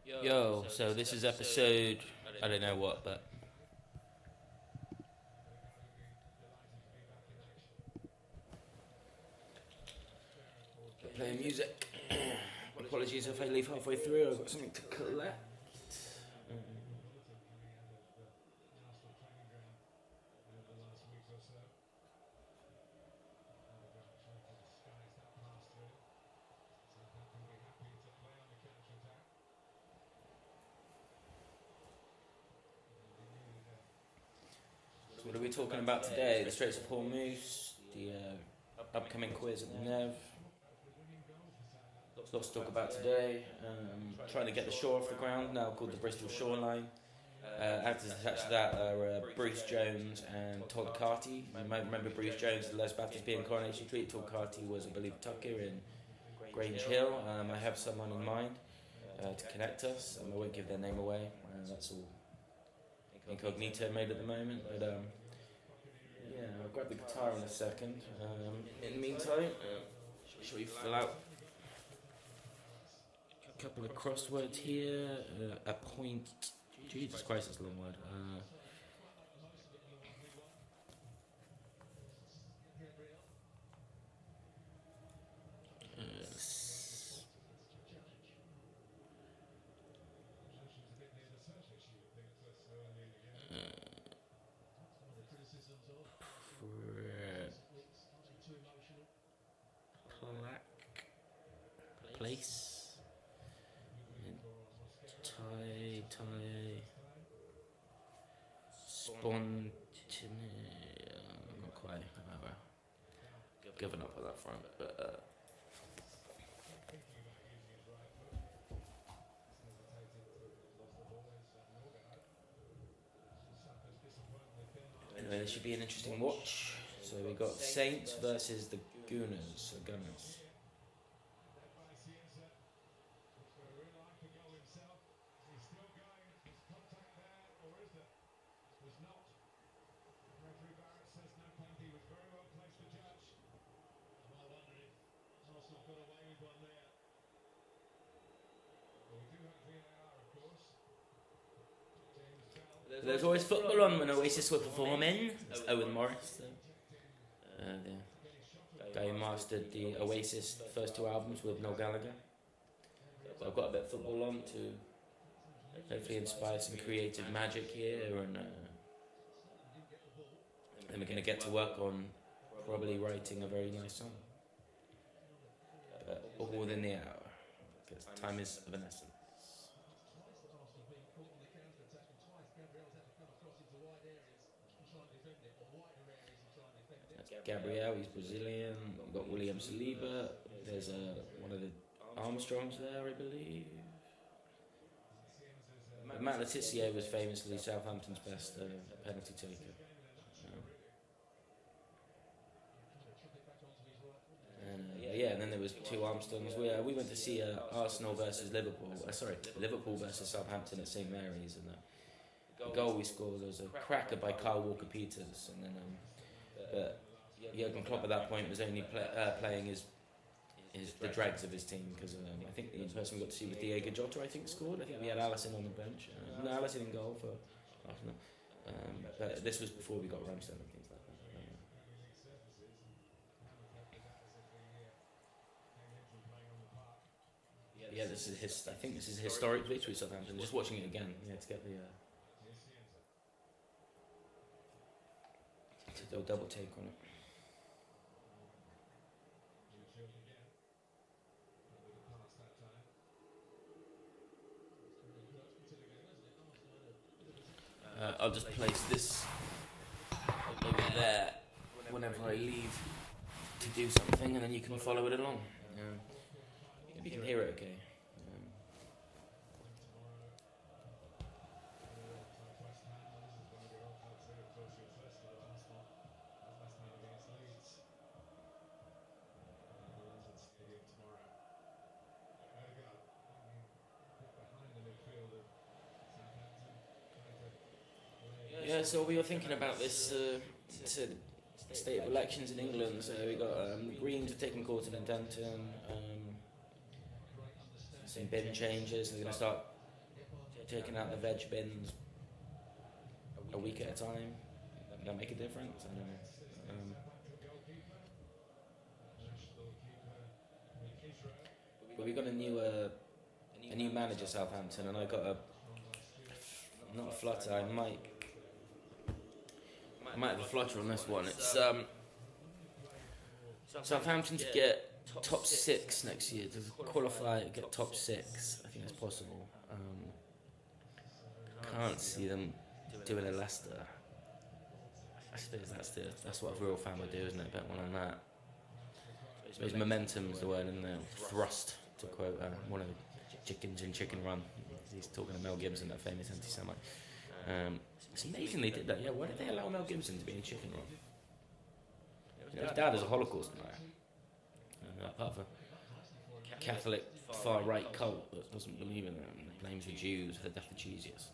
Yo, so this is episode, I don't know what, but playing music. Apologies if I leave halfway through, I've got something to collect. So what are we talking about today? The Straits of Hormuz, the upcoming quiz at the Nev. Lots to talk about today. Trying to get the shore off the ground, now called the Bristol Shoreline. Actors attached to that are Bruce Jones and Todd Carty. You might remember Bruce Jones, the Les Baptist being Coronation Street. Todd Carty was, I believe, Tucker in Grange Hill. I have someone in mind to connect us. I won't give their name away. That's all incognito made at the moment. But yeah, I'll grab the guitar in a second. In the meantime, shall we fill out a couple of crosswords here? A point. Jesus Christ, that's a long word. Place. Tie. Spontaneous. Not quite. Given up on that front, but. Anyway, this should be an interesting watch. So we got Saints versus the Gooners, or Gunners. There's always football on when Oasis were performing. That's Owen Morris, the guy who mastered the Oasis first two albums with Noel Gallagher. So I've got a bit of football on to hopefully inspire some creative magic here, and then we're going to get to work on probably writing a very nice song. But all within the hour, because time is of an essence. Gabriel, he's Brazilian. We've got William Saliba. There's one of the Armstrongs there, I believe. But Matt Letizia was famously Southampton's best penalty taker. And then there was two Armstrongs. We went to see Arsenal versus Liverpool. Liverpool versus Southampton at St Mary's, and the goal we scored was a cracker by Kyle Walker-Peters, and then but Jurgen Klopp at that point was only playing his the dregs of his team, because I think the person we got to see was Diego Jota. I think scored. I think we had Alisson on the bench. No, Alisson in goal for Arsenal. But this was before we got Ramsdale and things like that. Yeah, I think this is a historic victory for Southampton. Just watching it again, to get the to do a double take on it. I'll just place this over there whenever I leave to do something, and then you can follow it along. You can hear it okay. Yeah, so we were thinking about this state of elections in England. So we got the Greens are taking court in Denton. Some bin changes. They're going to start taking out the veg bins a week at a time, that make a difference. I don't know. But we got a new manager, Southampton, and I got not a flutter. I might have a flutter on this one. It's Southampton to get top 6 next year, to qualify and get top 6. I think that's possible. Can't see them doing a Leicester. I suppose that's what a real fan would do, isn't it? Bet one on that. I suppose momentum is the word, isn't it? Thrust, to quote one of the chickens in Chicken Run. He's talking to Mel Gibson, that famous anti-Semite. It's amazing they did that. Yeah, why did they allow Mel Gibson to be in Chicken Run? His dad is a Holocaust denier. Part of a Catholic far-right cult that doesn't believe in it and blames the Jews for the death of Jesus.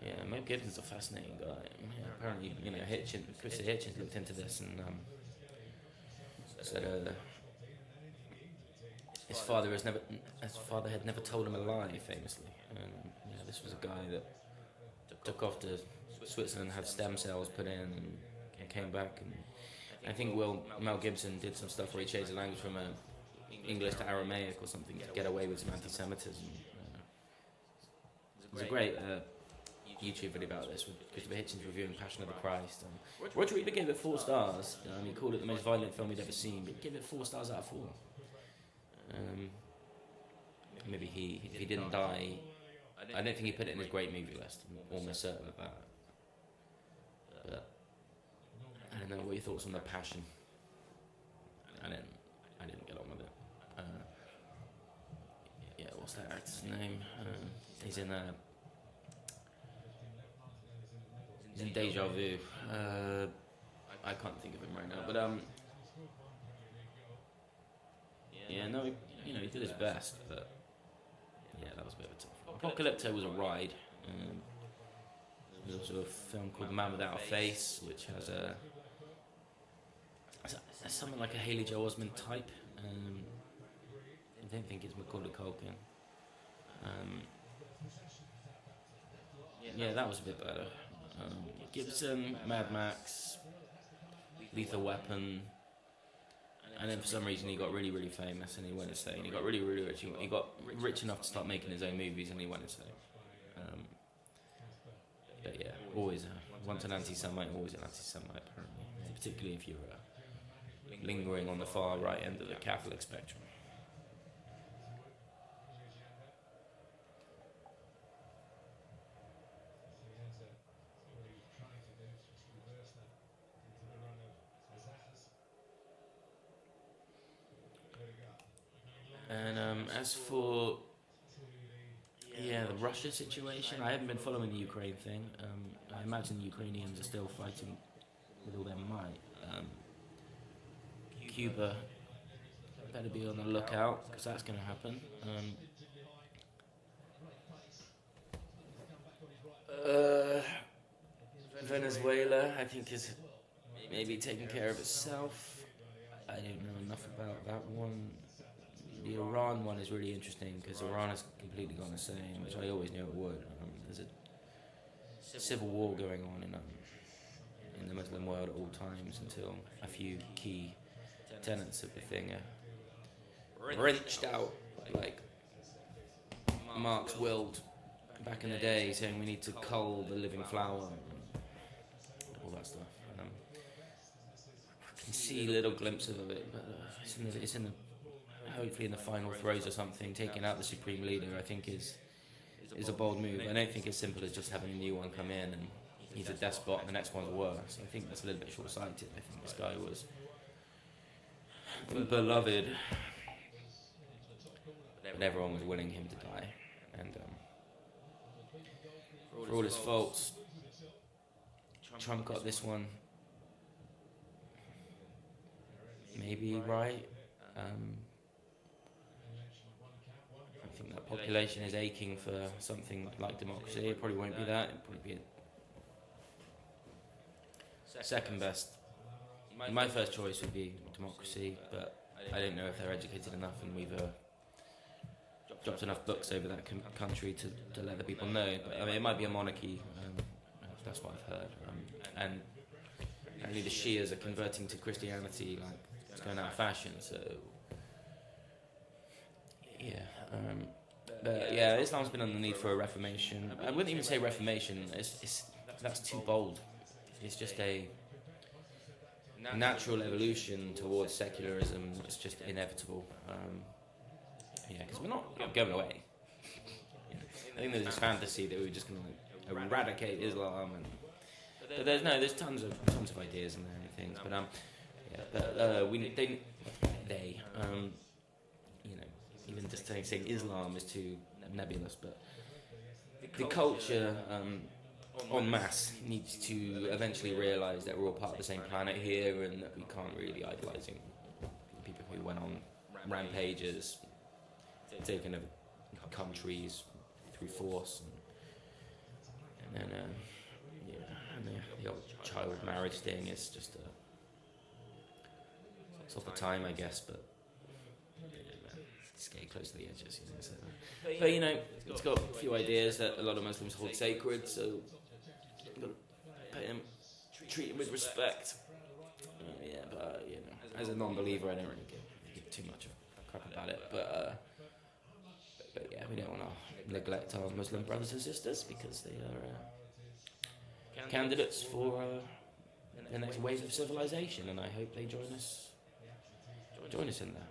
Yeah, Mel Gibson's a fascinating guy. Yeah, apparently, Chrissy Hitchens looked into this and said his father had never told him a lie, famously. And this was a guy that took off to Switzerland, had stem cells put in, and came back. And I think Mel Gibson did some stuff where he changed the language from English to Aramaic or something to get away with some anti-Semitism. There's a great YouTube video about this with Christopher Hitchens reviewing Passion of the Christ. Roger Ebert gave it 4 stars. He called it the most violent film he'd ever seen, but he gave it 4 stars out of 4. Maybe if he didn't die, I don't think he put it in his great movie list. I'm almost certain of that. But I don't know, what are your thoughts on The Passion? I didn't get on with it. Yeah, what's that actor's name? He's in Deja Vu. I can't think of him right now, but yeah, no, he did his best, but yeah, that was a bit of a tough. Apocalypto was a ride. There's also a film called The Man Without a Face, which has something like a Haley Joel Osment type. I don't think it's Macaulay Culkin. Yeah, that was a bit better. Gibson, Mad Max, Lethal Weapon, and then for some reason he got really, really famous and he went insane. He got really, really rich. He got rich enough to start making his own movies and he went insane. But yeah, always once an anti-Semite, always an anti-Semite, apparently. Particularly if you're lingering on the far right end of the Catholic spectrum. And as for the Russia situation, I haven't been following the Ukraine thing. I imagine the Ukrainians are still fighting with all their might. Cuba better be on the lookout because that's going to happen. Venezuela, I think, is maybe taking care of itself. I don't know enough about that one. The Iran one is really interesting because Iran has completely gone insane, which I always knew it would. There's a civil war going on in the Muslim world at all times until a few key tenets of the thing are wrenched out, like Marx willed back in the day, saying we need to cull the living flower and all that stuff. I can see little glimpses of it, but it's in the hopefully in the final throes or something. Taking out the supreme leader, I think, is a bold move. I don't think it's simple as just having a new one come in and he's a despot and the next one's worse. I think that's a little bit short-sighted. I think this guy was beloved, but everyone was willing him to die. And for all his faults, Trump got this one maybe right. I think that population is aching for something like democracy. It probably won't be that. It'll probably be a second best. My first choice would be democracy, but I don't know if they're educated enough, and we've dropped enough books over that country to let the people know. But I mean, it might be a monarchy. That's what I've heard. And apparently the Shias are converting to Christianity, like it's going out of fashion. So yeah. But yeah, Islam's been on the need for a reformation. I wouldn't even say reformation. That's too bold. It's just a natural evolution towards secularism. It's just inevitable. Yeah, because we're not going away. I think there's this fantasy that we're just going to eradicate Islam, but there's tons of ideas in there and things. But even just saying Islam is too nebulous. But the culture en masse needs to eventually realise that we're all part of the same planet here, and that we can't really be idolising people who went on rampages, taking over countries through force, and then the old child marriage thing is just it's off the time, I guess, but it's getting close to the edges, So. But it's got a few ideas that a lot of Muslims hold sacred, so you've got to treat him with respect. But as a non-believer, I don't really give too much of a crap about it. But yeah, we don't want to neglect our Muslim brothers and sisters, because they are candidates for the next wave of civilization, and I hope they join us in there.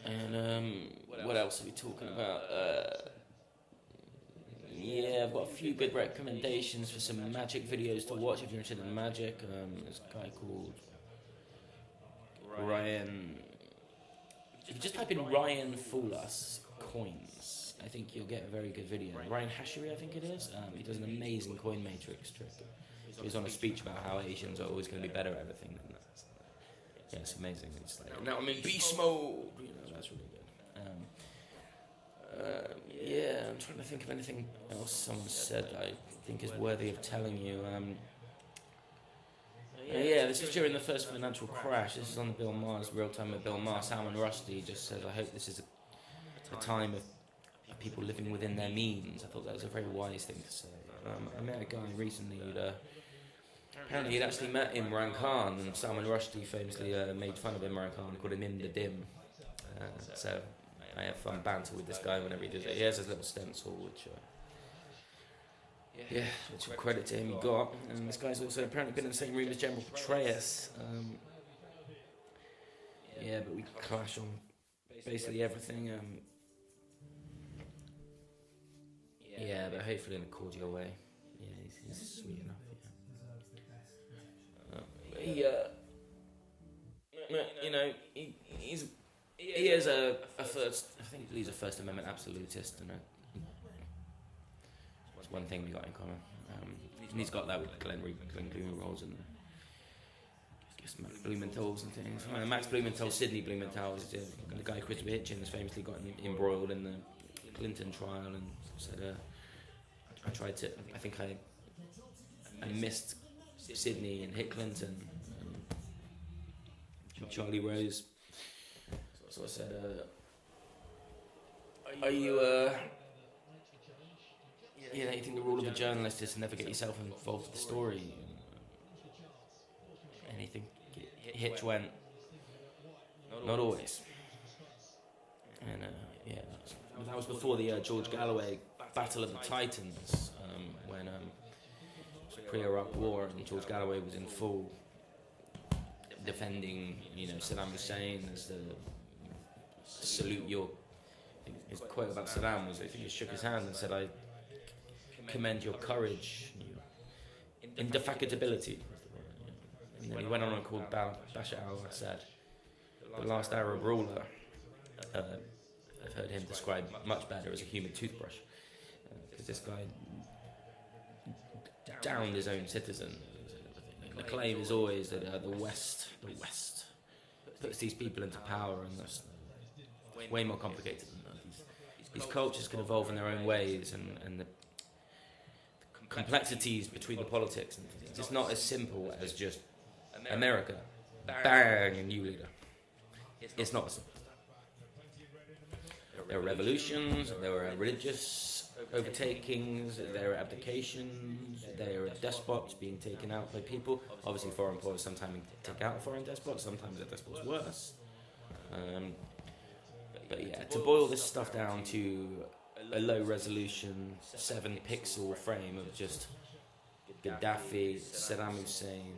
And what else are we talking about? Yeah, I've got a few good recommendations for some magic videos to watch if you're interested in magic. There's a guy called Ryan. If you just type in Ryan Fool Us coins, I think you'll get a very good video. Ryan Hashery, I think it is. He does an amazing coin matrix trick. He was on a speech about how Asians are always going to be better at everything than that. Yeah, it's amazing. It's like, now I'm in beast mode. That's really good. Yeah, I'm trying to think of anything else someone said that I think is worthy of telling you. Yeah, this is during the first financial crash. This is on the Bill Maher's Real Time with Bill Maher. Salman Rushdie just says, I hope this is a time of people living within their means. I thought that was a very wise thing to say. I met a guy recently who'd apparently he'd actually met Imran Khan, and Salman Rushdie famously made fun of Imran Khan, called him Im the Dim. So I have fun banter with this guy whenever he does it. He has his little stencil, which credit to him he got. And this guy's also apparently been in the same room as General Petraeus. But we clash on basically everything. But hopefully in a cordial way. Yeah, he's sweet enough. He is a first. I think he's a First Amendment absolutist, and it's one thing we got in common. And he's got that with Glenn Greenwald and Max Blumenthal's and things. Max Blumenthal, Sidney Blumenthal, is the guy Christopher Hitchens famously got embroiled in the Clinton trial, and said, I missed Sidney and hit Clinton. Charlie Rose. So I said, are you, you think the rule of a journalist is to never get yourself involved with the story? Anything? Hitch went, not always. And that was before the George Galloway Battle of the Titans, when pre-Iraq War, and George Galloway was in full defending, Saddam Hussein as the salute your. His quote about Saddam was, I think he shook his hand and said, I commend your courage, your indefatigability. And then he went on and called Bashar al-Assad the last Arab ruler. I've heard him described much better as a human toothbrush, because this guy downed his own citizens. The claim is always that the West puts these people into power, and that's way more complicated than that. These cultures can evolve in their own ways, and the complexities between the politics and things. It's not as simple as just America, bang, and new leader. it's not as simple. There are revolutions, there are religious overtakings, there are abdications, there are despots being taken out by people. Obviously, foreign powers sometimes take out a foreign despot, sometimes a despot's worse. But yeah, to boil this stuff down to a low resolution 7-pixel frame of just Gaddafi, Saddam Hussein,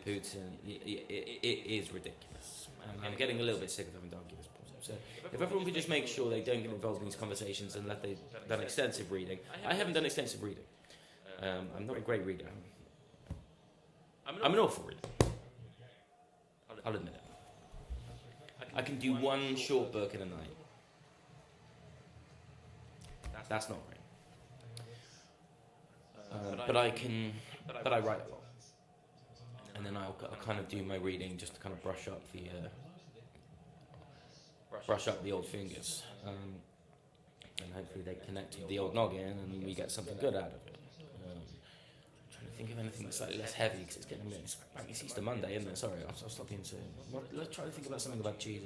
Putin, it is ridiculous. And I'm getting a little bit sick of having to argue this point. So if everyone could just make sure they don't get involved in these conversations and that they've done extensive reading. I haven't done extensive reading. I'm not a great reader. I'm an awful reader. I'll admit it. I can do one short book in a night. That's not great. But I write a lot. And then I'll kind of do my reading just to kind of brush up the old fingers, and hopefully they connect with the old noggin and we get something good out of it. Trying to think of anything that's slightly less heavy because it's Easter Monday, isn't it? Sorry, I'll stop being so. Let's try to think about something about cheese.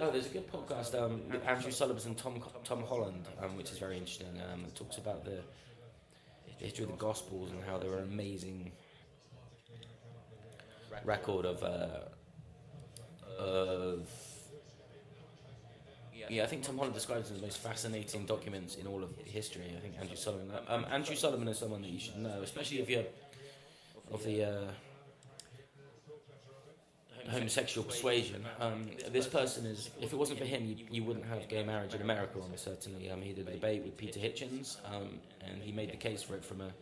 Oh, there's a good podcast with Andrew Sullivan and Tom Holland, which is very interesting. It talks about the history of the Gospels and how they were an amazing record of I think Tom Holland describes them as the most fascinating documents in all of history. I think Andrew Sullivan is someone that you should know, especially if you're of the homosexual persuasion. This person is, if it wasn't for him, you wouldn't have gay marriage in America almost certainly. He did a debate with Peter Hitchens, and he made the case for it from a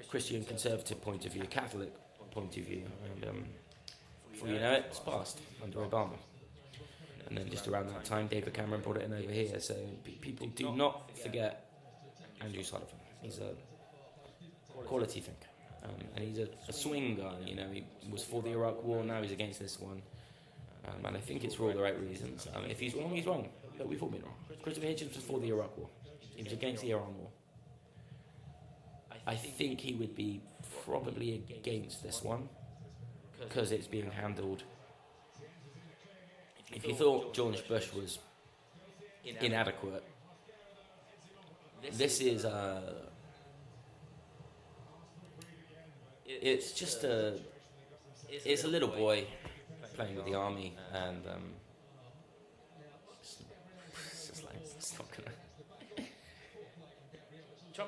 Christian conservative point of view, a Catholic point of view, and before you know it, it's passed under Obama. And then just around that time, David Cameron brought it in over here. So people do not forget Andrew Sullivan. He's a quality thinker, and he's a swing guy. He was for the Iraq War, now he's against this one, and I think it's for all the right reasons. If he's wrong, he's wrong. But we've all been wrong. Christopher Hitchens was for the Iraq War. He was against the Iran War. I think he would be probably against this one because it's being handled. If you thought George Bush was inadequate, this is it's just it's a little boy playing with the army, and it's just like it's not gonna.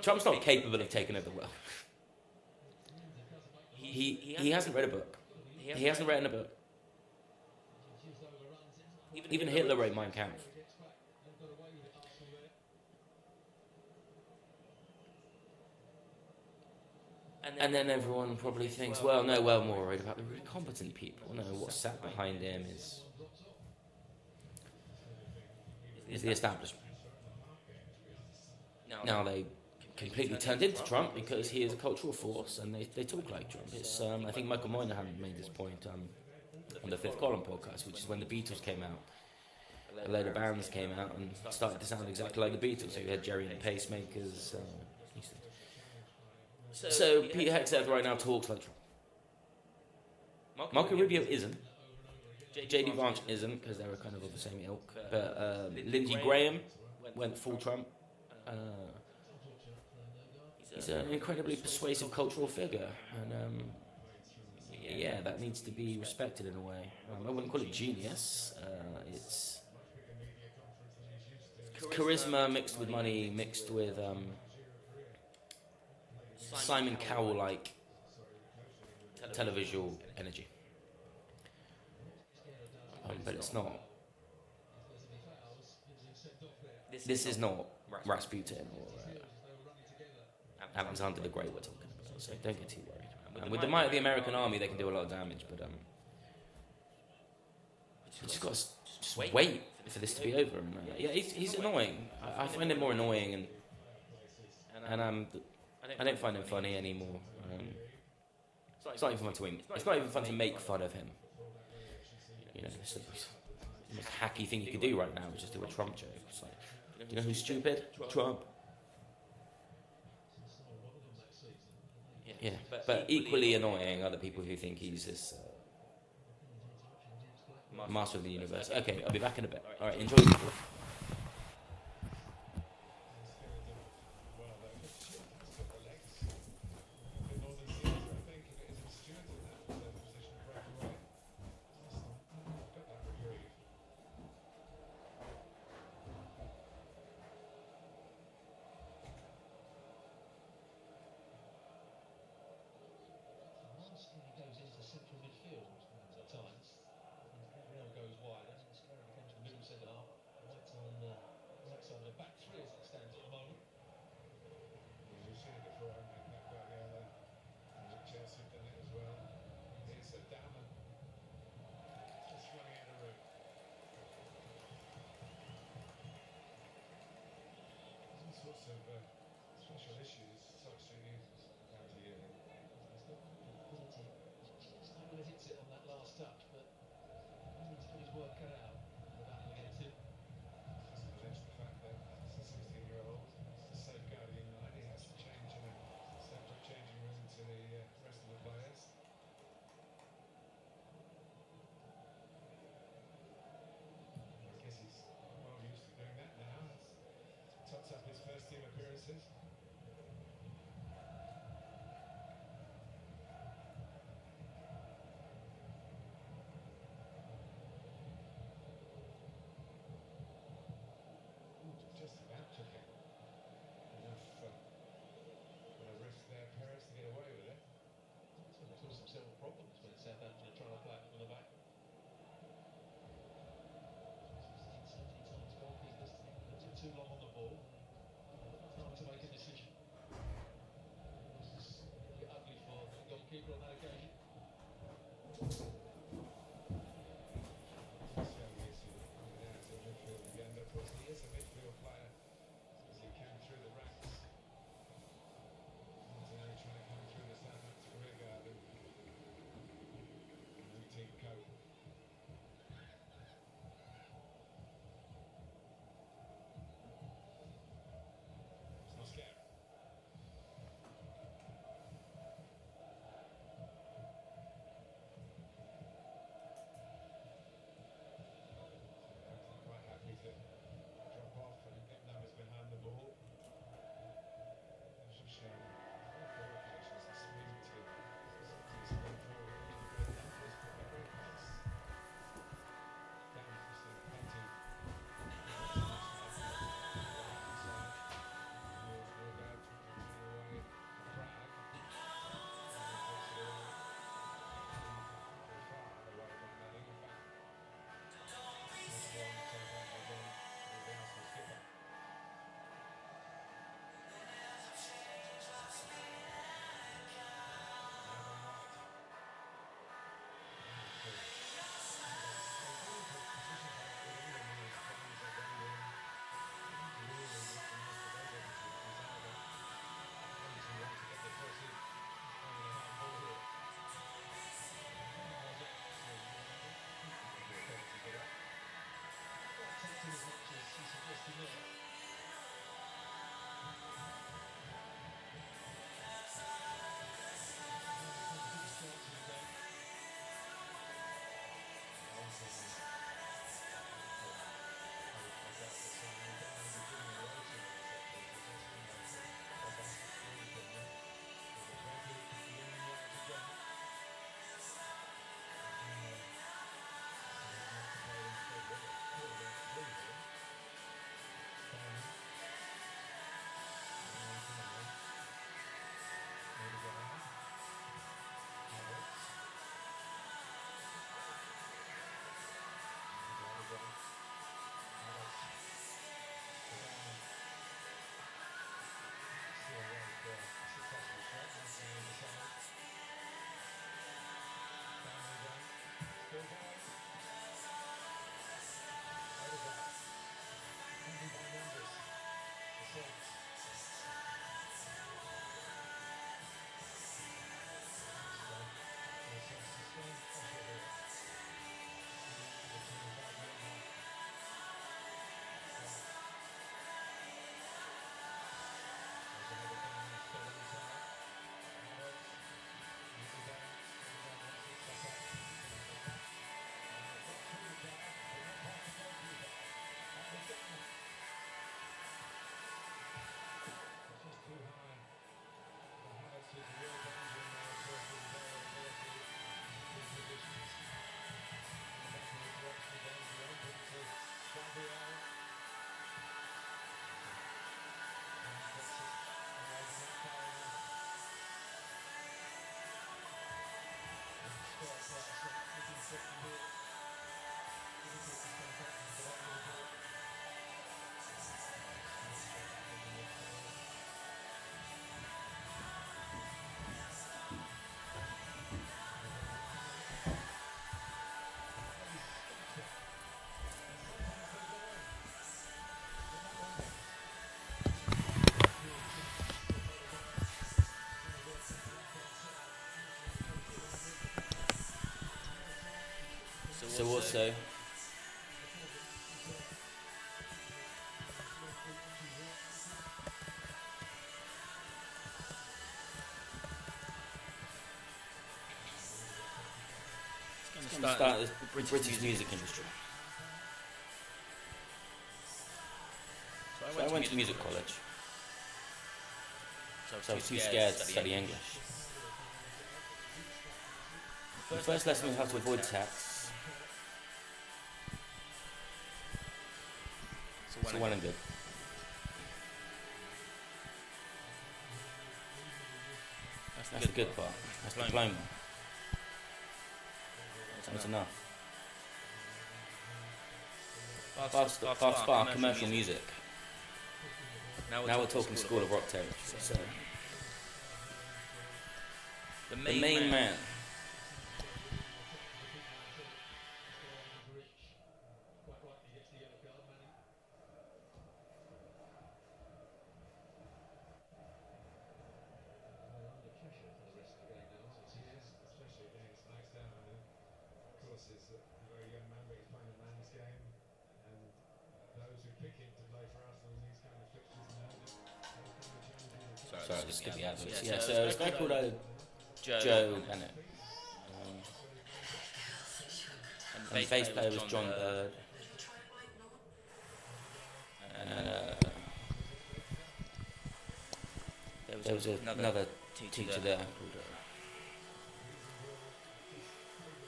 Trump's not capable of taking over the world. He hasn't read a book. He hasn't written a book. Even Hitler wrote Mein Kampf. And then everyone probably thinks, well, more worried about the really competent people. No, what's sat behind him is the establishment. Now they completely turned into Trump because he is a cultural force and they talk like Trump. It's I think Michael Moynihan made this point on the Fifth Column podcast, which is when the Beatles came out. A load of bands came out and started to sound exactly like the Beatles. So you had Jerry and the Pacemakers. So Pete Hegseth right now talks like Trump. Marco Rubio isn't. J.D. Vance isn't, because they were kind of the same ilk. But Lindsey Graham went full Trump. He's an incredibly persuasive cultural figure, and that needs to be respected in a way. I wouldn't call it genius. It's charisma mixed with money, mixed with Simon Cowell-like televisual energy. But it's not. This is not Rasputin or Alexander the Great we're talking about, so don't get too worried. With the might of the American army, they can do a lot of damage, but you just got to just wait for this to be over. And, he's annoying. I find him more annoying, and I don't find him funny anymore. It's not even fun to It's not even fun to make fun of him. It's the most hacky thing you could do right now is just do a Trump joke. It's like, you know who's stupid? Trump. Yeah, but equally annoying are the people who think he's this Master of the Universe. Okay, I'll be back in a bit. All right, enjoy the call. So also, it's going to start the British music industry. So I went to music college. So I was too scared to study English. The first lesson was how to avoid text. So well and good. That's the good part. That's the diploma. That's enough. Fast spark, commercial music. Now we're talking School of Rock territory. So the main man. Sorry, just skip the adverts. Yeah, so it's a guy called Joe Bennett. And the bass player was John Bird. And there was another teacher there called...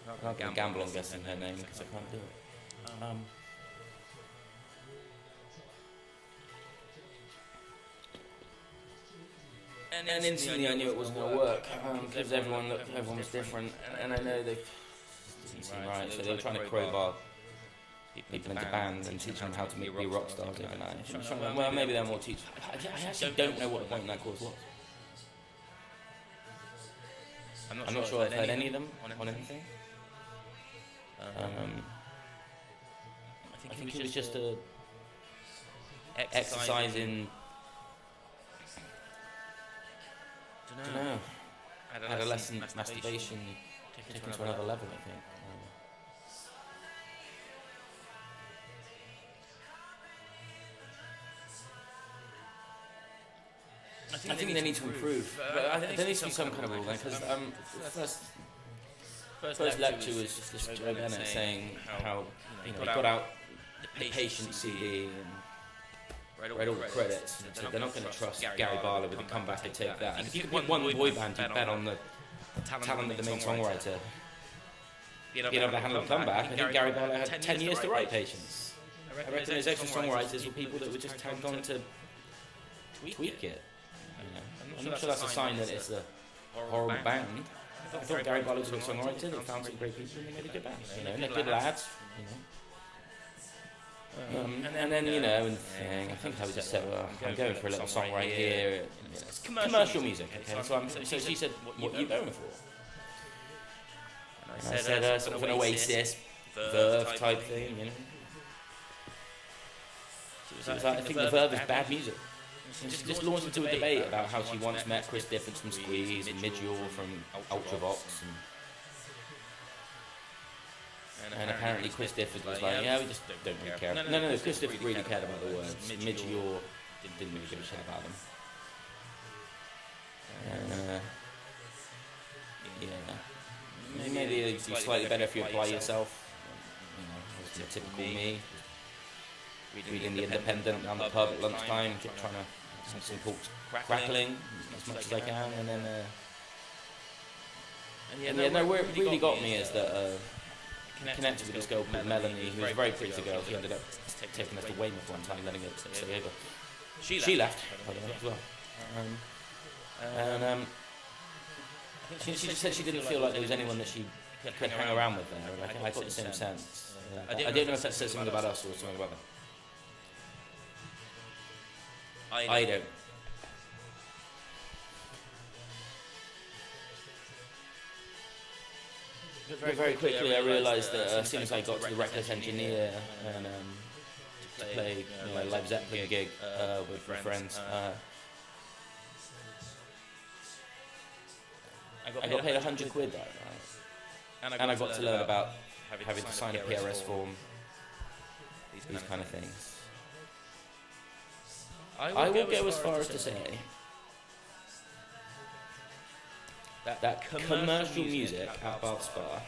I'm not going to gamble on guessing her name because I can't do it. And instantly I knew it wasn't going to work because everyone was different, and I know they didn't seem right, so they were trying to crowbar people into bands and teach them how to be rock stars overnight. Well, maybe they're more teachers. I actually don't know what the point in that course was. I'm not sure I've heard any of them on anything. I think it was just a exercise in... I don't know. Adolescent masturbation taken to another level, I think. I think they need to improve. But there needs to be some kind of rule there, because first lecture was just Joe Bennett saying how he got out the Patient CD and read all the credits, and said they're not going to trust Gary Barlow with a comeback and take that. And if you could pick one boy band, you bet on the talent of the main songwriter being able to handle a comeback. I think Gary Barlow had 10 years to write Patience. I reckon those extra songwriters were people that were just tagged on to tweak it. I'm not sure that's a sign that it's a horrible band. I thought Gary Barlow was a good songwriter. They found some great people and they made a good band. And they're good lads. And then, and I think I was just said, well, I'm going for a little song right here. It's commercial music, okay? So she said, what are you going for? And I said, sort of an Oasis, Verve type thing, She was like, I think the Verve is bad music. And she just launched into a debate about how she once met Chris Difford from Squeeze and Midge Ure from Ultravox. And apparently Chris Difford was like, yeah, we just don't really care. No, Chris Difford really cared about the words. Midge Ure didn't really give a shit about them. Maybe it'd be slightly better if you apply yourself. As a typical me, reading The Independent down the pub at lunchtime, trying to some pork crackling as much as I can, and then where it really got me is that connected with this girl called Melanie, who was a very pretty girl. She ended up taking us to Weymouth one time, letting her stay over. She left, by the way, as well. And she just said she didn't feel like there was anyone that she could hang around with there. Like, I got the same sense. I don't know if that says something about us or something about them. I don't. But very quickly I realised that as soon as I got to the Reckless Engineer and to play Live Zeppelin gig with my friends, I got paid 100 quid that night, and I got to learn about having to sign a PRS form, these kind of things. I will go as far as to say that commercial music at Bath's Bar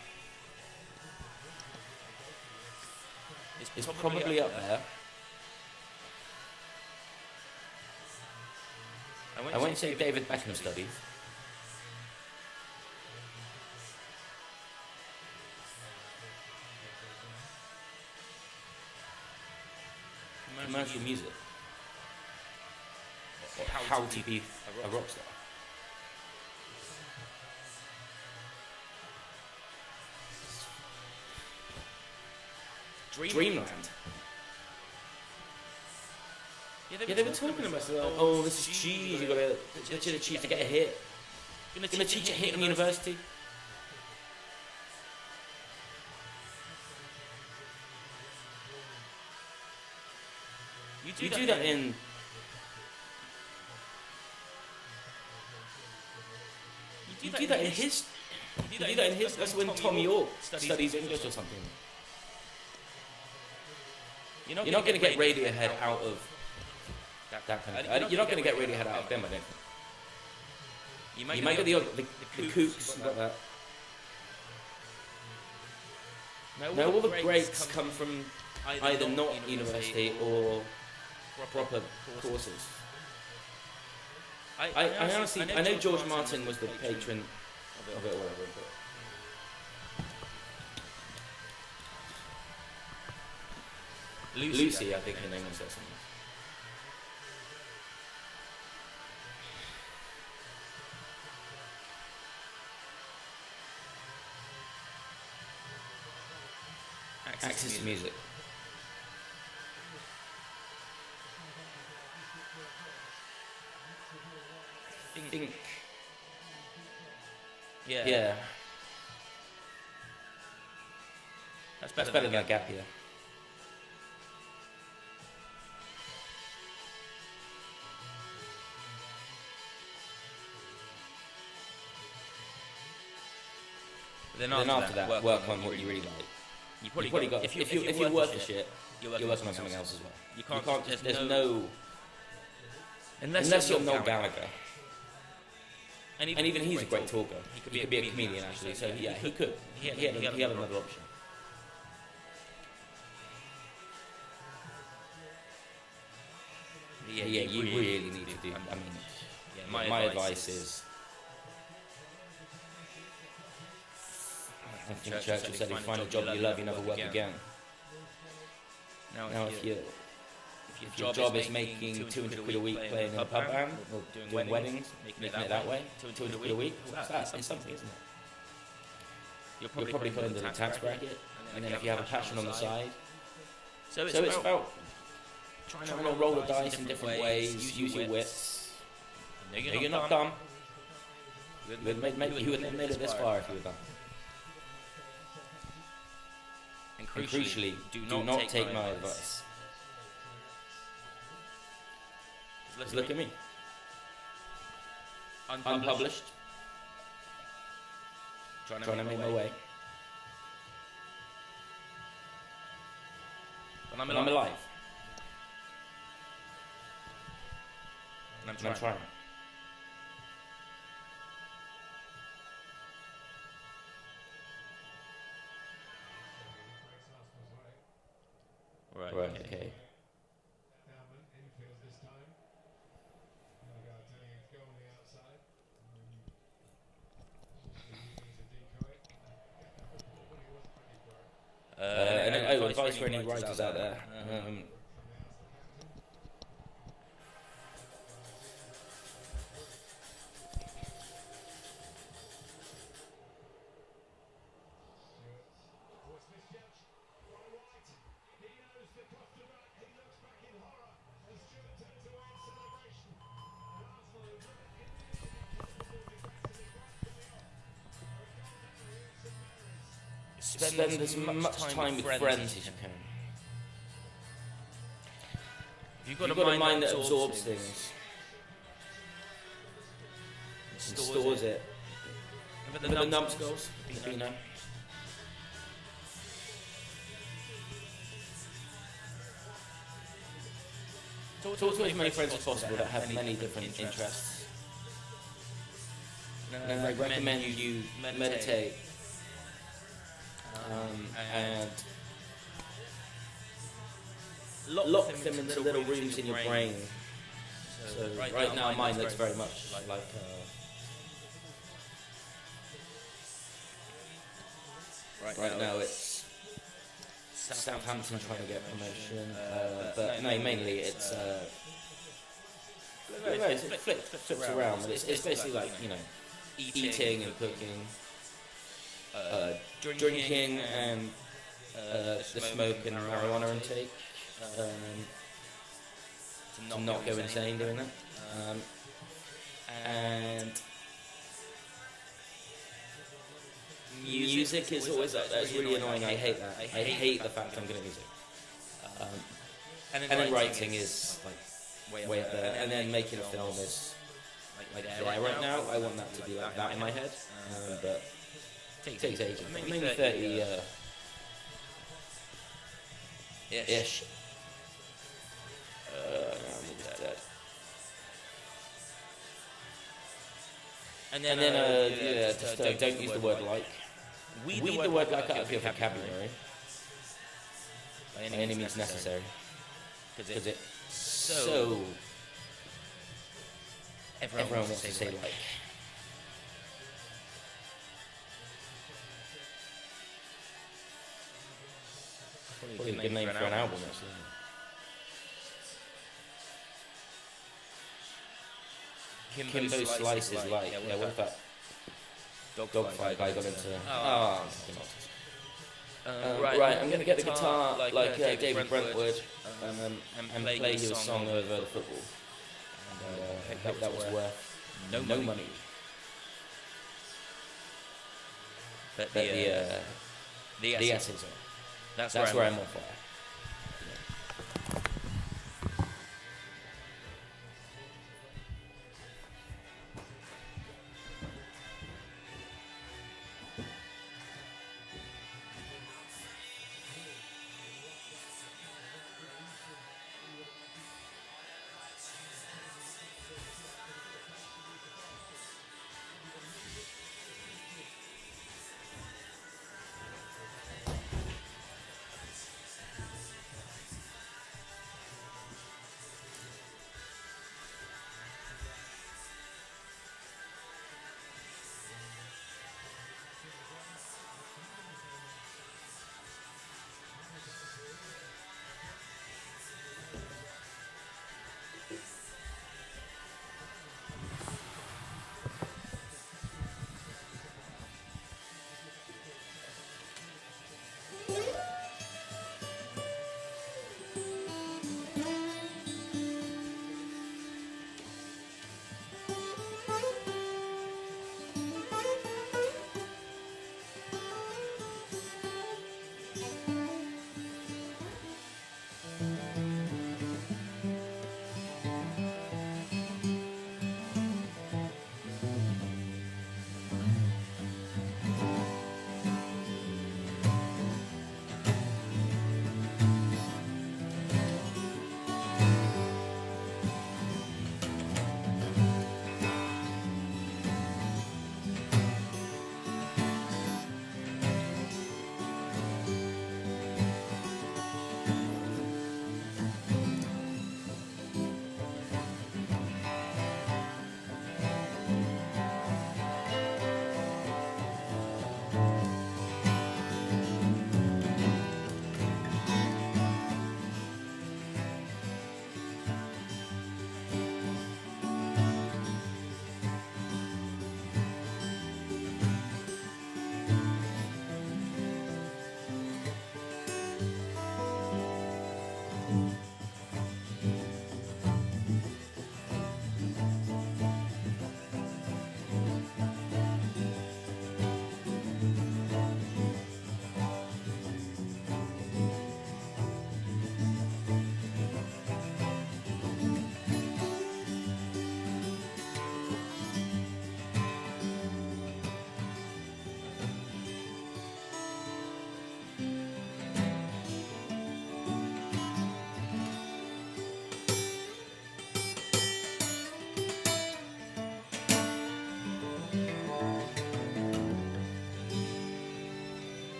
is probably up there. I won't say David Beckham studies. Commercial music. Or how to be a rock star. Dreamland. Yeah, they were talking about it. Like, oh, this is cheese. You gotta cheese to get a hit. You're gonna teach a hit in university. You do that in. You do that in his. You do that in his. That's when Tom York studies English or something. You're not going to get Radiohead out of that kind of. You're not going to get Radiohead out of them, I don't think. You might get the Kooks, got that. No, all the breaks come from either not university or proper courses. I honestly, I know George Martin was the patron of it or whatever. Lucy, I think her name was that something. Axis Music. Think. Yeah. That's better than a gap year. Then after that, work on what you really like. You probably got if you're worth the shit, you're working on something else as well. You can't. There's no. Unless you're Noel Gallagher. And even he's a great talker. He could be a comedian actually. So yeah, he could. He had another option. Yeah, you really need to do. I mean, my advice is. I think Churchill said, if you find a job you love, you never work again. Now, if your job is making 200 quid a week playing in a pub band, or doing weddings, making it that way, 200 quid a week, it's something, isn't it? You'll probably put into the tax bracket, and then if you have a passion on the side. So it's about trying to roll the dice in different ways, use your wits. You're not dumb. You would have made it this far if you were dumb. And crucially, do not take my advice. Just look at me. Unpublished. Trying to make my way. But I'm alive. And I'm trying. Right, okay. Advice for any writers out there. spend as much time with friends as you can. If You've got a mind that absorbs things, and stores it. Remember the numbskulls? Beano? Talk to as many friends as possible that have many different interests. And I recommend you meditate and lock them into little rooms in your brain. So right now mine looks very much like right now it's Southampton trying to get promotion, but no, mainly it's it flips around, but it's basically like, you know, eating and cooking, drinking and the smoke and marijuana intake, to not go insane doing that, and music is always that's really annoying. I hate that. I hate the fact I'm good at music. And then writing is like way up there, and then making a film is like there right now. I want that to be like that in my head, but it takes ages. Maybe 30 ish. I'm almost dead. And then just don't use the word like. Weed the word like out of your vocabulary by any means necessary, because it's so everyone wants to say like. Probably a good name for an album, actually. Kimbo Slice's like. Yeah, what if that dogfight guy got into? Right, I'm going to get the guitar like David Brentwood and play you a song over the football. And I hope that was worth no money. But the essence of it. That's where I'm on fire.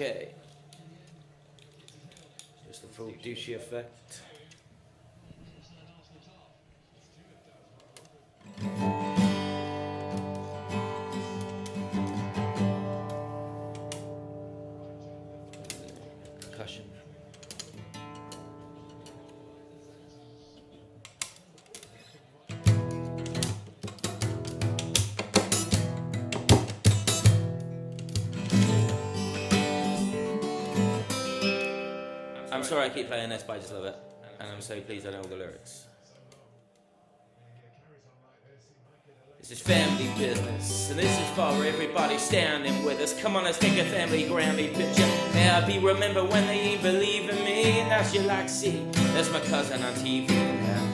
Okay. Just the full douchey effect. Percussion. I'm sorry I keep playing this, but I just love it. And I'm so pleased I know all the lyrics. This is family business, and this is for everybody standing with us. Come on, let's take a family Grammy picture. Happy, remember when they ain't believe in me? And now she like, see, that's my cousin on TV now.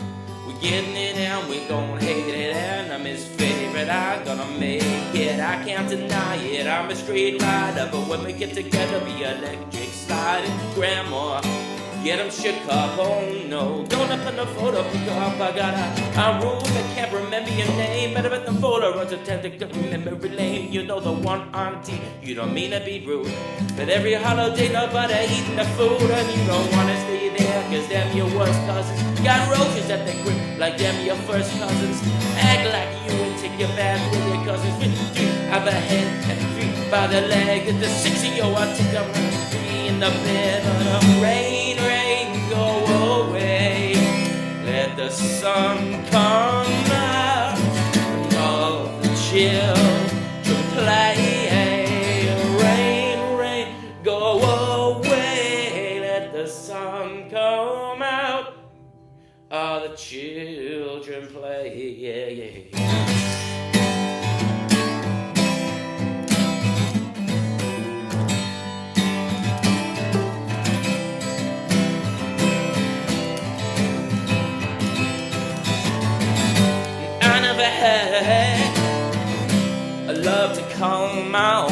We're getting it down, we gon' hate it, and I'm his favorite. I'm gonna make it, I can't deny it. I'm a straight rider, but when we get together, be electric sliding. Grandma, get him shook up, oh no. Don't up in the photo, pick up, I got a room, I can't remember your name. Better at the photo, runs a tentacle, memory lane. You know the one auntie, you don't mean to be rude, but every holiday nobody eating the food. And you don't wanna stay there, cause them your worst cousins. Got roaches at the grip, like them your first cousins. Act like you and take your bath with your cousins. With 3 by the head and 3 by the leg. And the 6 of you, I take them 3 in the bed. But rain, go away. Let the sun come out and all the children play. Rain, go away. Let the sun come out, all the children play. I love to come out.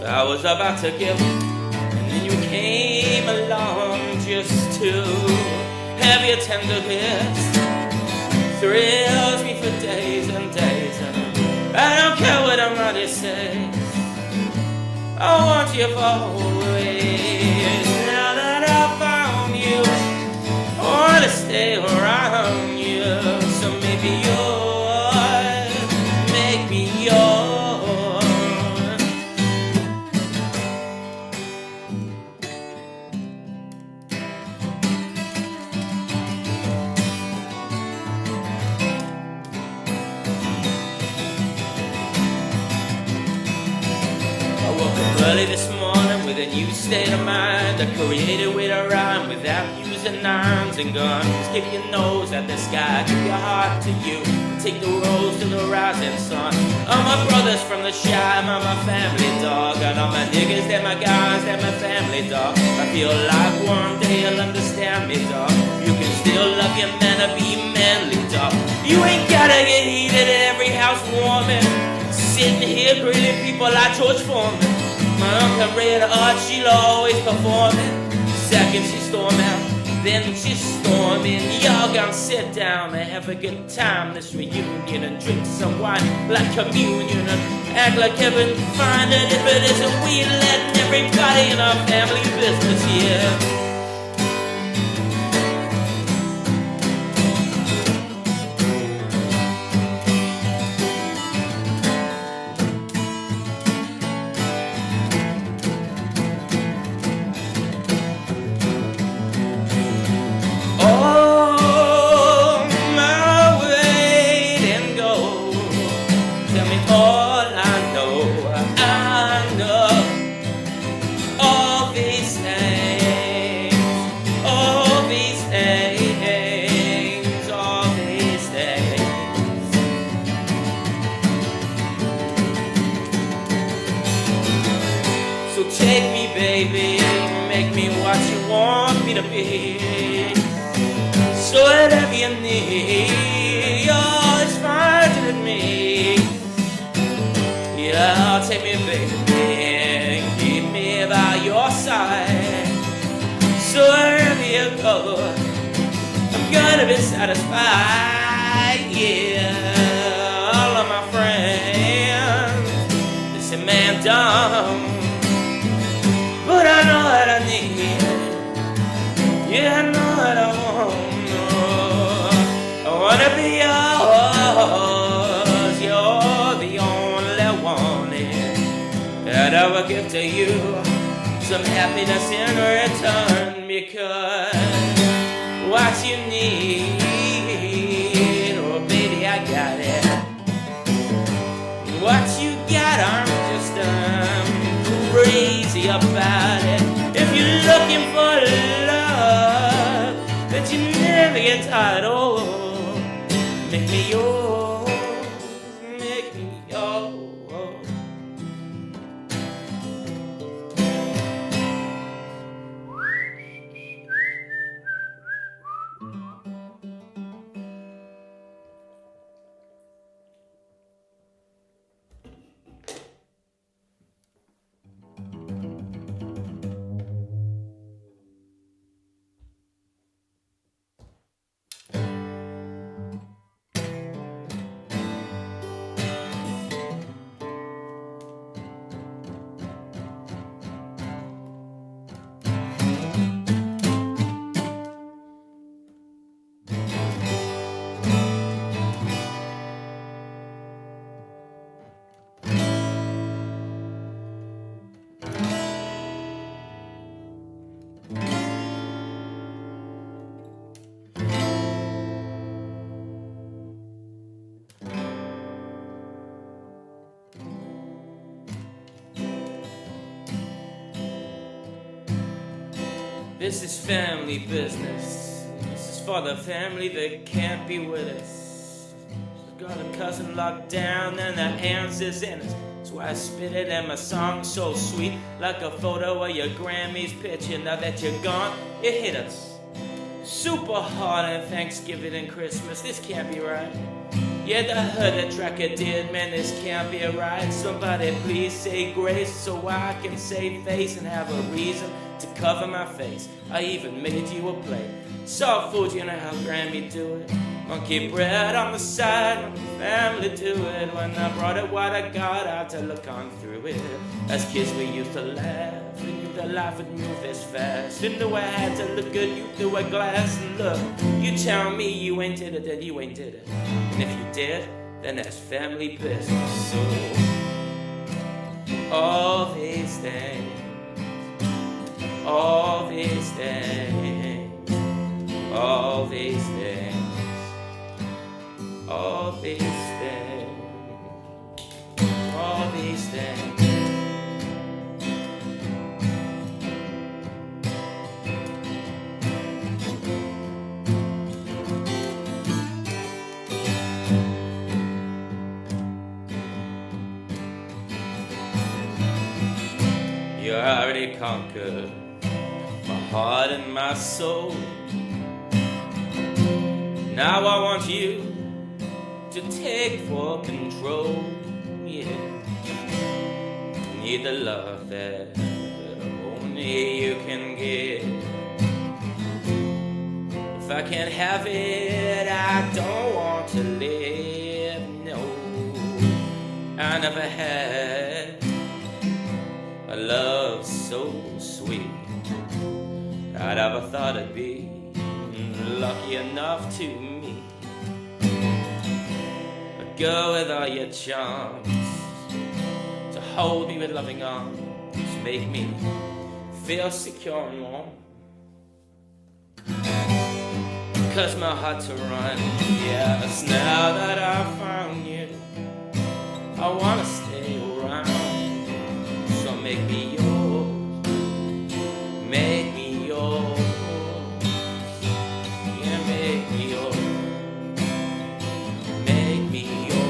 I was about to give, and then you came along just to have your tender kiss. Thrills me for days and days, and I don't care what somebody says. I want you for always. Now that I found you, I wanna stay around you. So maybe yours, make me yours. I woke up early this morning with a new state of mind. I created with a rhyme without using nines and guns. Give your nose at the sky, give your heart to you. Take the rose to the rising sun. All my brothers from the shy, I'm my family dog. And all my niggas, they're my guys, they're my family dog. I feel like one day you'll understand me, dog. You can still love your man or be manly, dog. You ain't gotta get heated at every house warming. Sitting here grilling people like George Foreman. My Uncle Red Heart, she'll always performing. Second she storm out, then she's storming. Y'all gonna sit down and have a good time this reunion and drink some wine like communion and act like heaven find it if it isn't. We letting everybody in our family business here. Take me, baby, make me what you want me to be. So whatever you need, you're always finding me. Yeah, take me, baby, and keep me by your side. So wherever you go, I'm gonna be satisfied. Yeah, all of my friends, they say, man, dumb. And I will give to you some happiness in return, because what you need, oh baby, I got it. What you got, I'm just crazy about it. If you're looking for love that you never get tired of, make me yours, make me yours. This is family business. This is for the family that can't be with us. Got a cousin locked down and the answer's in us. That's why I spit it and my song's so sweet, like a photo of your Grammy's picture. Now that you're gone, it hit us super hard on Thanksgiving and Christmas. This can't be right. Yeah, the heard that tracker did, man, this can't be right. Somebody please say grace so I can save face and have a reason to cover my face. I even made you a plate. Soft food, you know how Grammy do it. Monkey bread on the side, my family do it. When I brought it, what I got, I had to look on through it. As kids we used to laugh, we knew that life would move as fast. And knew I had to look at you through a glass. And look, you tell me you ain't did it, then you ain't did it. And if you did, then that's family business. So, all these things, all these things, all these things, all these things, all these things. You already conquered my heart and my soul. Now I want you to take full control. Yeah, need the love that only you can give. If I can't have it, I don't want to live. No, I never had a love so sweet. I'd ever thought I'd be lucky enough to meet a girl with all your charms, to hold me with loving arms, make me feel secure and warm. Cause my heart's a run, yes, now that I've found you, I wanna stay around. So make me yours, make me yours, yeah, make me yours, make me yours.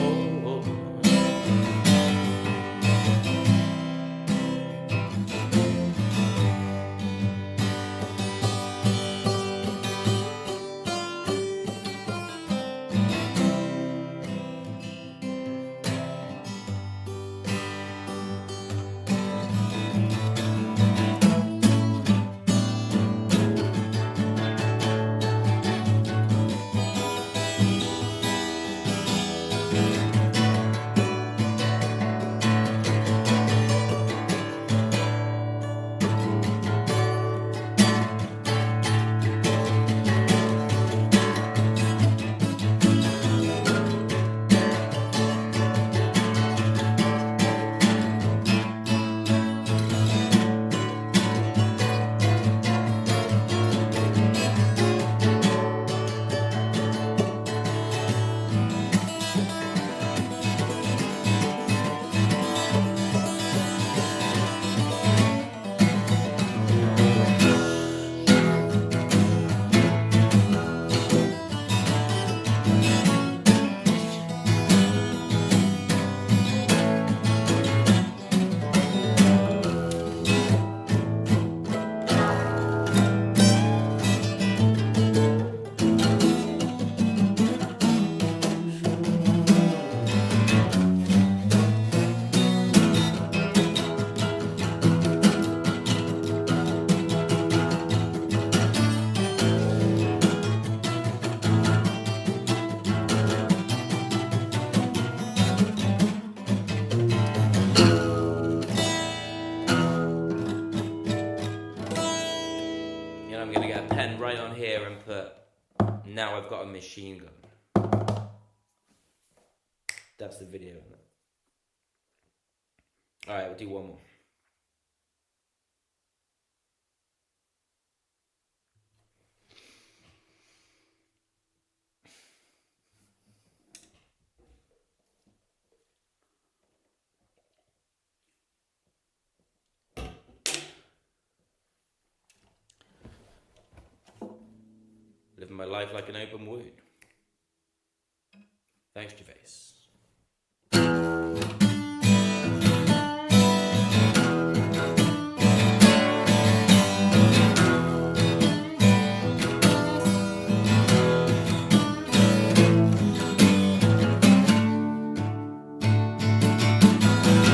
I've got a machine gun. That's the video. Alright, we'll do one more. Living my life like an open wound. Thanks, Gervais.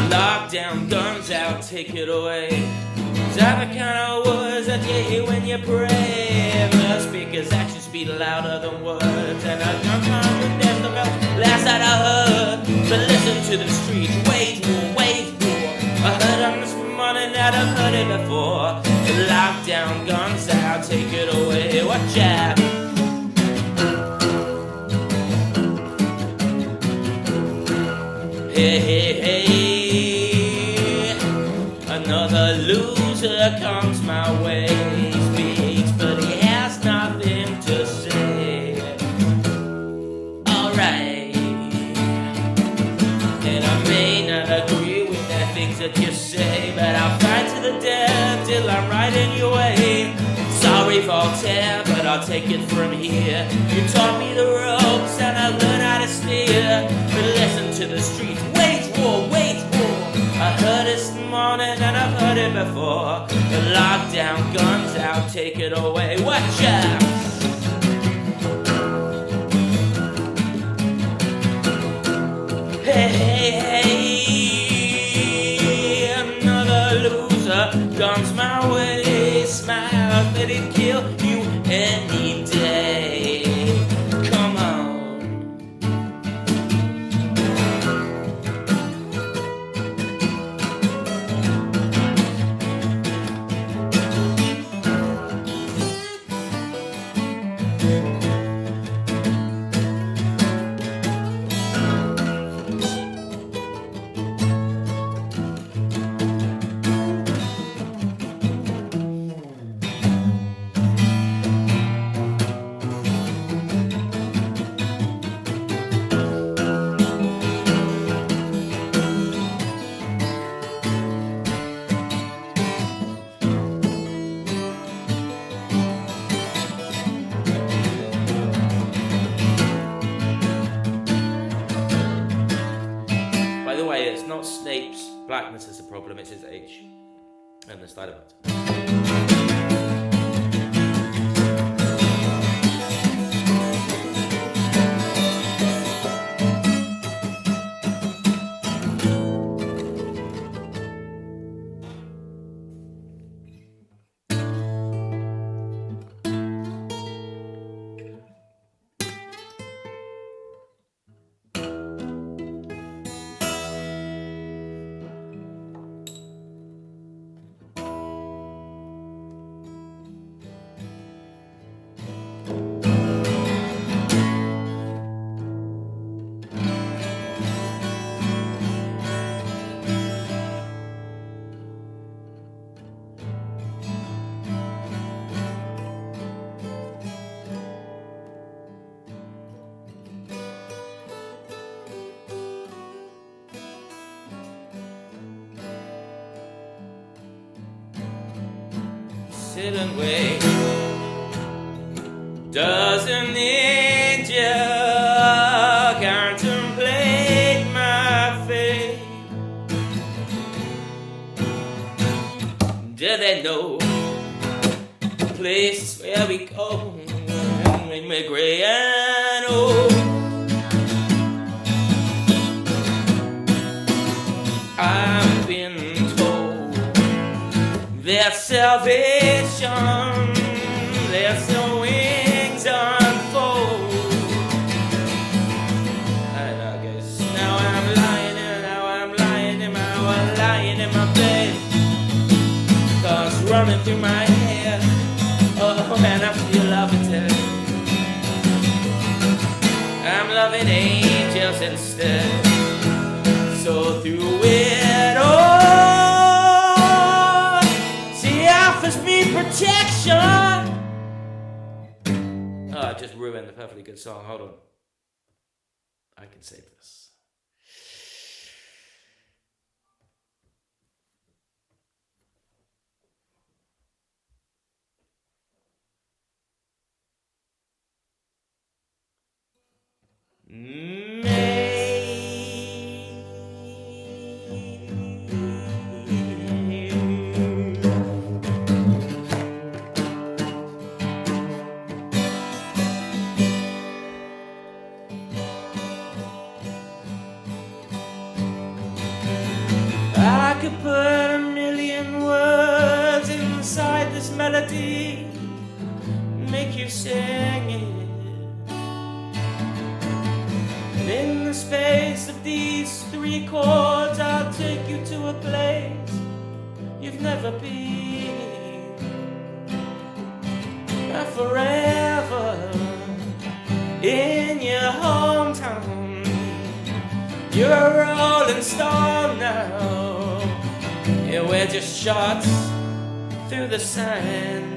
Lockdown, guns out, take it away. Is that the kind of words that you hear when you pray? The speaker's actions speak louder than words. And I come home with death about last night I heard. But listen to the streets, wage war, wage war. I heard on this morning that I've heard it before. The lockdown, guns out, take it away. Watch out. Hey, hey, hey. Another loser comes my way. He speaks, but he has nothing to say. Alright. And I may not agree with the things that you say, but I'll fight to the death till I'm right in your way. Sorry, Voltaire, but I'll take it from here. You taught me the ropes and I learned how to steer. But listen to the streets, wage war, wage war. I heard it this morning and I've heard it before. The lockdown, guns out, take it away. Watch out! Hey, hey, hey. Another loser comes my way. Smile, let it kill you any day. Come on. By the way, it's not Snape's blackness is the problem, it's his age. And the style of it. Sit and wait. Doesn't ninja contemplate my fate? Do they know places where we go when we're gray and old? I've been told there's salvation, there's no wings unfold. And I guess now I'm lying in my bed. Thoughts running through my head, oh man, I feel love it. loving angels instead. So through it all, she offers me protection. Oh, I just ruined the perfectly good song. Hold on. I can save this. I could put a million words inside this melody, make you sing it. And in the space of these 3 chords, I'll take you to a place you've never been. And forever in your hometown, you're a rolling stone now. Yeah, we're just shots through the sand.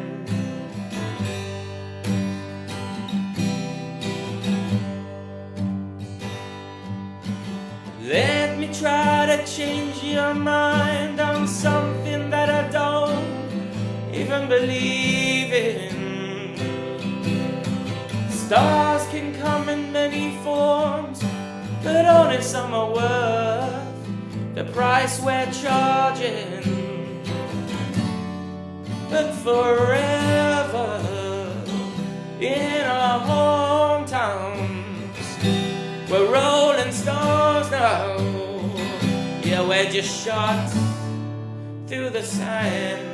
Let me try to change your mind on something that I don't even believe in. Stars can come in many forms, but only some are worth the price we're charging. But forever in our hometowns, we're rolling stones now. Yeah, we're just shot through the sand.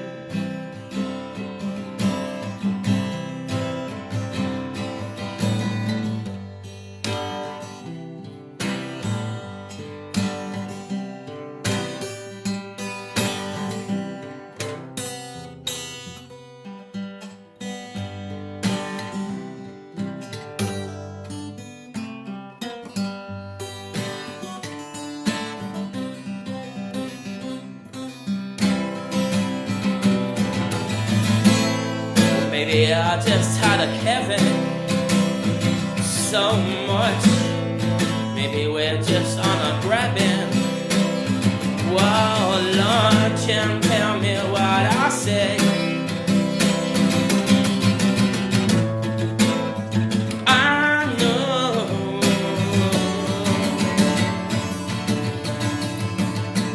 Maybe I just had a Kevin so much. Maybe we're just on a grabbing. Whoa, lunch and tell me what I say. I know.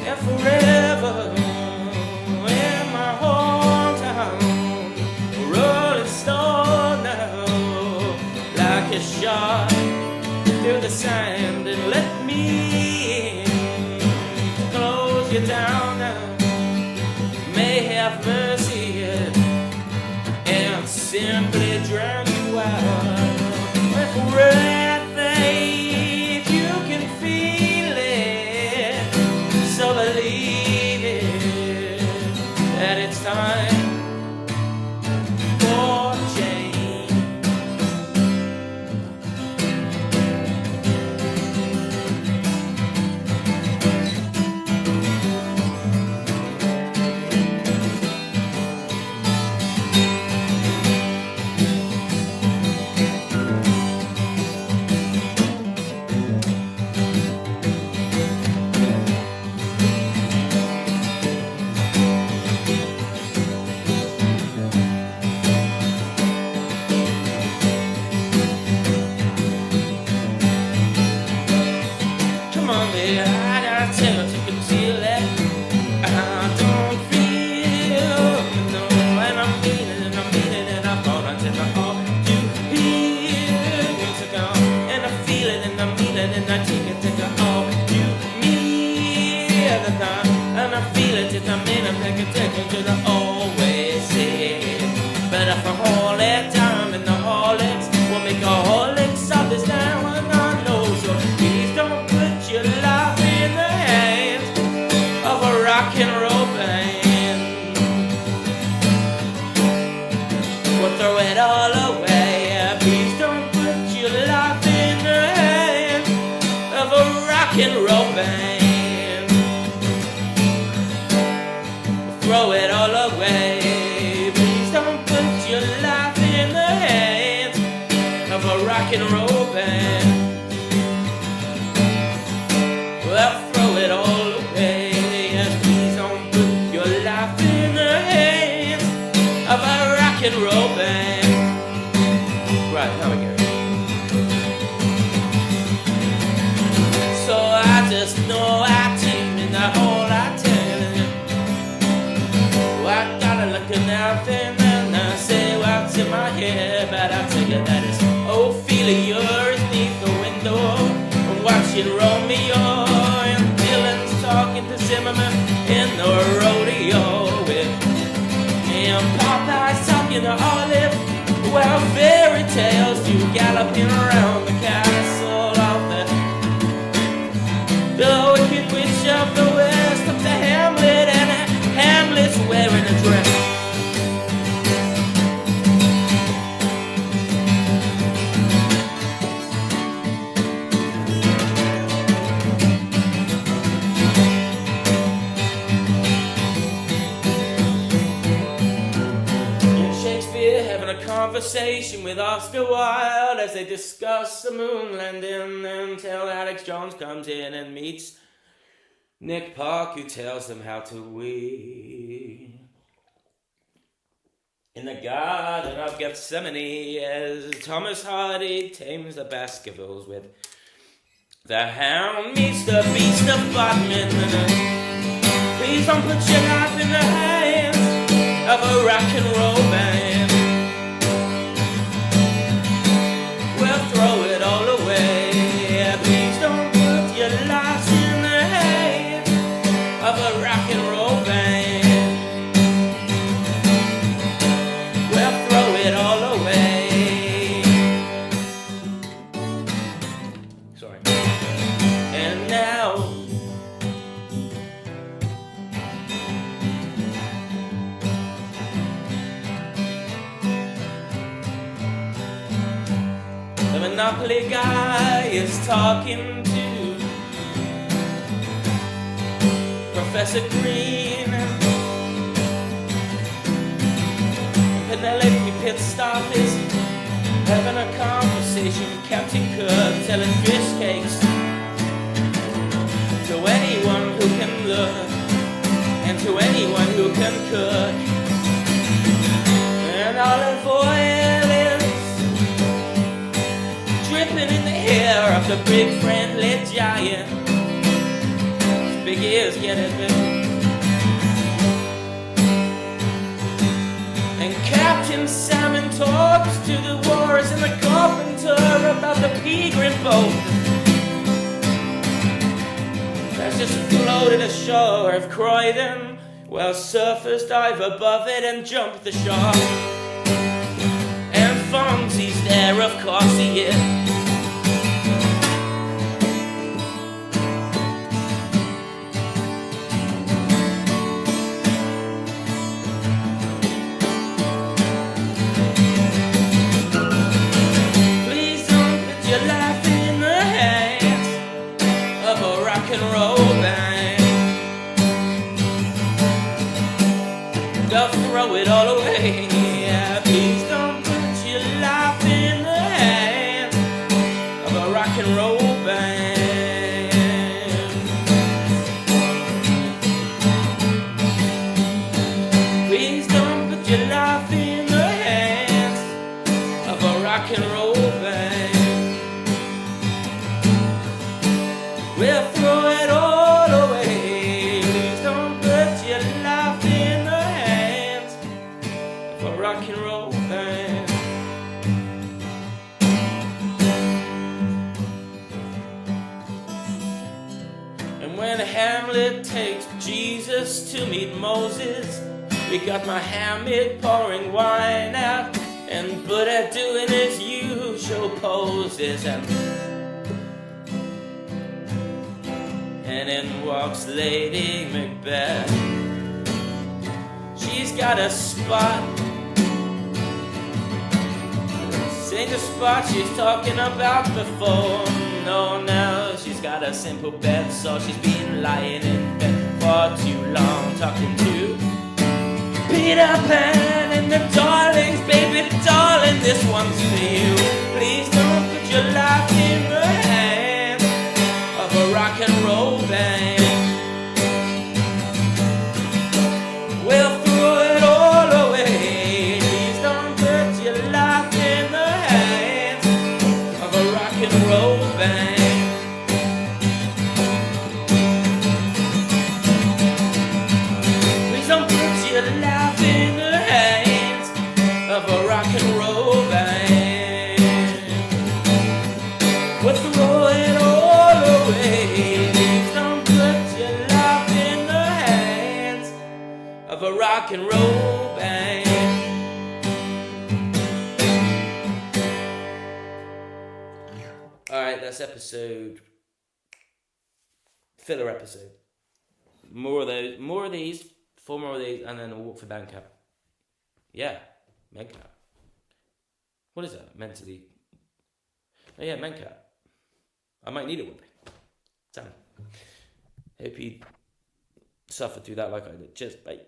And forever in my hometown, rolling stone now, like a shot through the sand. And let me in, close you down now. May have mercy and simply drown you out. With red faith, you can feel it, so believe it, that it's time for change. and roll band. Well, throw it all away, and please don't put your life in the hands of a rock and roll band. Right, now we go. So I just know I team in the whole I tell you. I gotta look at nothing and I say what's in my head, but I tell you that it's Ophelia, yours neath the window, watching Romeo, and Dylan's talking to Zimmerman in the rodeo with me, and Popeye's talking to Olive, while fairy tales do galloping around the castle of the wicked witch of the west, up to Hamlet, and Hamlet's wearing a dress. Conversation with Oscar Wilde as they discuss the moon landing until Alex Jones comes in and meets Nick Park, who tells them how to weave. In the Garden of Gethsemane, as Thomas Hardy tames the Baskervilles with the hound meets the beast of Bodmin. Please don't put your life in the hands of a rock and roll band. Throw it all away. Please don't put your lives in the hands of a rock and roll band. Well, throw it all away. Sorry. And now the Monopoly guy is talking to Professor Green. Penelope Pitstop is having a conversation with Captain Cook, telling fish cakes to anyone who can look and to anyone who can cook. And olive oil is dripping in the hair of the big friendly giant. His big ears get it big. And Captain Salmon talks to the wars and the carpenter about the Peregrine boat that's just floated ashore of Croydon, while surfers dive above it and jump the shark. And Fonzie's there, of course he is. Throw it all away. Please don't put your life in the hands of a rock and roll band. Please don't put your life in the hands of a rock and roll band. We'll throw it all away. Please don't put your life in the hands of a rock and roll band. And when Hamlet takes Jesus to meet Moses, we got Muhammad pouring wine out and Buddha doing his usual poses, and in walks Lady Macbeth. She's got a spot, same the spot she's talking about before. No, she's got a simple bed, so she's been lying in bed for too long, talking to Peter Pan and the darlings. Baby darling, this one's for you. Please don't put your of a rock and roll band. Alright, that's episode... filler episode. More of these, 4 more of these, and then a walk for Bandcamp. Yeah, Mencap. What is that? Mentally... Oh yeah, Mencap. I might need it one day. Damn. Hope you suffered through that like I did. Cheers, bye.